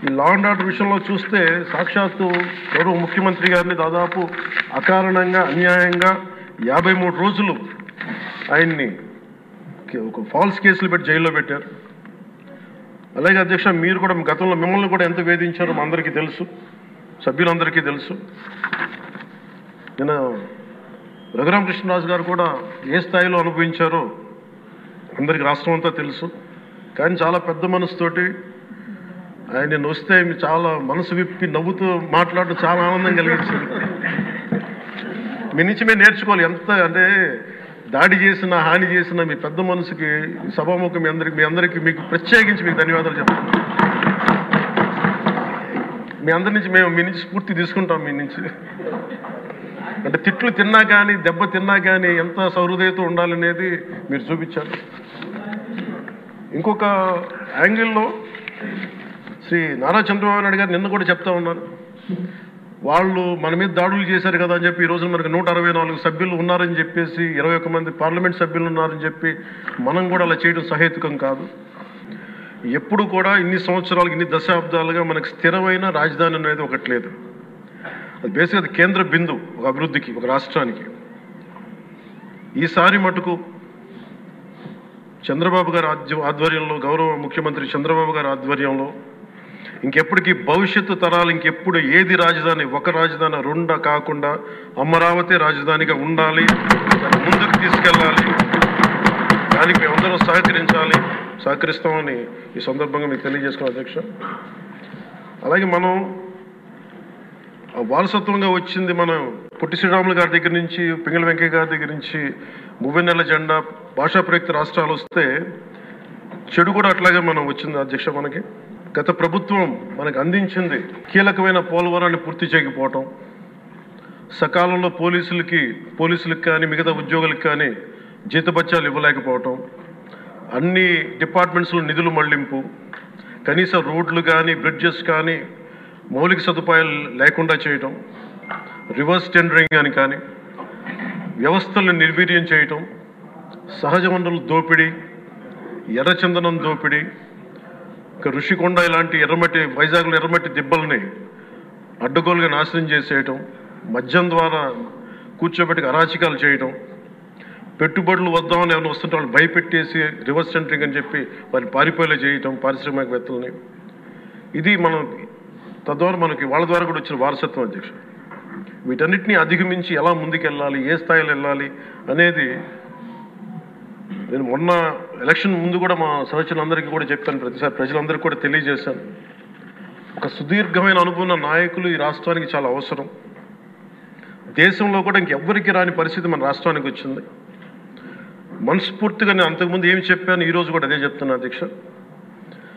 ఈ law and order విషయంలో చూస్తే సాక్షాత్తు గౌరవ ముఖ్యమంత్రి గారిని దాదాపు అకారణంగా అన్యాయంగా 53 రోజులు ఆయన్ని ఒక ఫాల్స్ కేసులు పెట్టి జైల్లో పెట్టారు. అలాగే అధ్యక్ష, మీరు కూడా గతంలో మిమ్మల్ని కూడా ఎంత వేధించారో మా అందరికీ తెలుసు, సభ్యులందరికీ తెలుసు. నేను రఘురామకృష్ణరాజు గారు కూడా ఏ స్థాయిలో అనుభవించారో అందరికీ రాష్ట్రం అంతా తెలుసు. కానీ చాలా పెద్ద మనసుతోటి ఆయన వస్తే చాలా మనసు విప్పి నవ్వుతూ మాట్లాడడం చాలా ఆనందం కలిగించింది. మీ నుంచి మేము నేర్చుకోవాలి. ఎంత అంటే దాడి చేసిన, హాని చేసిన మీ పెద్ద మనసుకి సభాముఖం మీ అందరికీ మీకు ప్రత్యేకించి మీకు ధన్యవాదాలు చెప్తాను. మీ నుంచి స్ఫూర్తి తీసుకుంటాం. మీ నుంచి అంటే తిట్లు తిన్నా కానీ, దెబ్బ తిన్నా కానీ ఎంత సహృదయతో ఉండాలనేది మీరు చూపించారు. ఇంకొక యాంగిల్లో శ్రీ నారా చంద్రబాబు నాయుడు గారు నిన్న కూడా చెప్తా ఉన్నారు, వాళ్ళు మన మీద దాడులు చేశారు కదా అని చెప్పి ఈరోజు మనకు 164 సభ్యులు ఉన్నారని చెప్పేసి 21 మంది పార్లమెంట్ సభ్యులు ఉన్నారని చెప్పి మనం కూడా అలా చేయడం సహేతుకం కాదు. ఎప్పుడు కూడా ఇన్ని సంవత్సరాలకు, ఇన్ని దశాబ్దాలుగా మనకు స్థిరమైన రాజధాని అనేది ఒకటి లేదు. అది బేసిక్గా అది కేంద్ర బిందు ఒక అభివృద్ధికి, ఒక రాష్ట్రానికి. ఈసారి మటుకు చంద్రబాబు గారి ఆధ్వర్యంలో, గౌరవ ముఖ్యమంత్రి చంద్రబాబు గారి ఆధ్వర్యంలో ఇంకెప్పటికీ భవిష్యత్తు తరాలు ఇంకెప్పుడు ఏది రాజధాని, ఒక రాజధాని రెండా కాకుండా అమరావతి రాజధానిగా ఉండాలి, ముందుకు తీసుకెళ్ళాలి. దానికి మేమందరం సహకరిస్తామని ఈ సందర్భంగా మీకు తెలియజేసుకున్నాం అధ్యక్ష. అలాగే మనం వారసత్వంగా వచ్చింది మనం పొట్టి శ్రీరాములు గారి దగ్గర నుంచి, పింగళి వెంకయ్య గారి దగ్గర నుంచి మువ్వెన్నెల జెండా, భాషా ప్రయుక్త రాష్ట్రాలు వస్తే చెడు కూడా అట్లాగే మనం వచ్చింది అధ్యక్ష. మనకి గత ప్రభుత్వం మనకు అందించింది కీలకమైన పోలవరాన్ని పూర్తి చేయకపోవటం, సకాలంలో పోలీసులకు కానీ మిగతా ఉద్యోగులకు కానీ జీతభత్యాలు ఇవ్వలేకపోవటం, అన్ని డిపార్ట్మెంట్స్లో నిధులు మళ్లింపు, కనీస రోడ్లు కానీ బ్రిడ్జెస్ కానీ మౌలిక సదుపాయాలు లేకుండా చేయటం, రివర్స్ టెండరింగ్ అని కానీ వ్యవస్థలను నిర్వీర్యం చేయటం, సహజ వనరుల దోపిడీ, ఎర్రచందనం దోపిడీ, ఋషికొండ ఇలాంటి వైజాగ్లో ఎర్రమట్టి దిబ్బల్ని అడ్డగోలుగా నాశనం చేసేయటం, మద్యం ద్వారా కూర్చోబెట్టి అరాచకాలు చేయటం, పెట్టుబడులు వద్దామని ఎవరైనా వస్తుంటే వాళ్ళు భయపెట్టేసి రివర్స్ టెండరింగ్ అని చెప్పి వారిని పారిపోయేలా చేయటం పారిశ్రామికవేత్తలని. ఇది మనం తద్వారా వాళ్ళ ద్వారా కూడా వచ్చిన వారసత్వం అధ్యక్ష. వీటన్నిటిని అధిగమించి ఎలా ముందుకెళ్ళాలి, ఏ స్థాయిలో వెళ్ళాలి అనేది నేను మొన్న ఎలక్షన్ ముందు కూడా మా సహచరులందరికీ కూడా చెప్పాను, ప్రతిసారి ప్రజలందరికీ కూడా తెలియజేశాను. ఒక సుదీర్ఘమైన అనుభవం నాయకులు ఈ రాష్ట్రానికి చాలా అవసరం. దేశంలో కూడా ఇంకెవ్వరికి రాని పరిస్థితి మన రాష్ట్రానికి వచ్చింది. మనస్ఫూర్తిగా నేను అంతకుముందు ఏమి చెప్పాను, ఈరోజు కూడా అదే చెప్తున్నా అధ్యక్ష.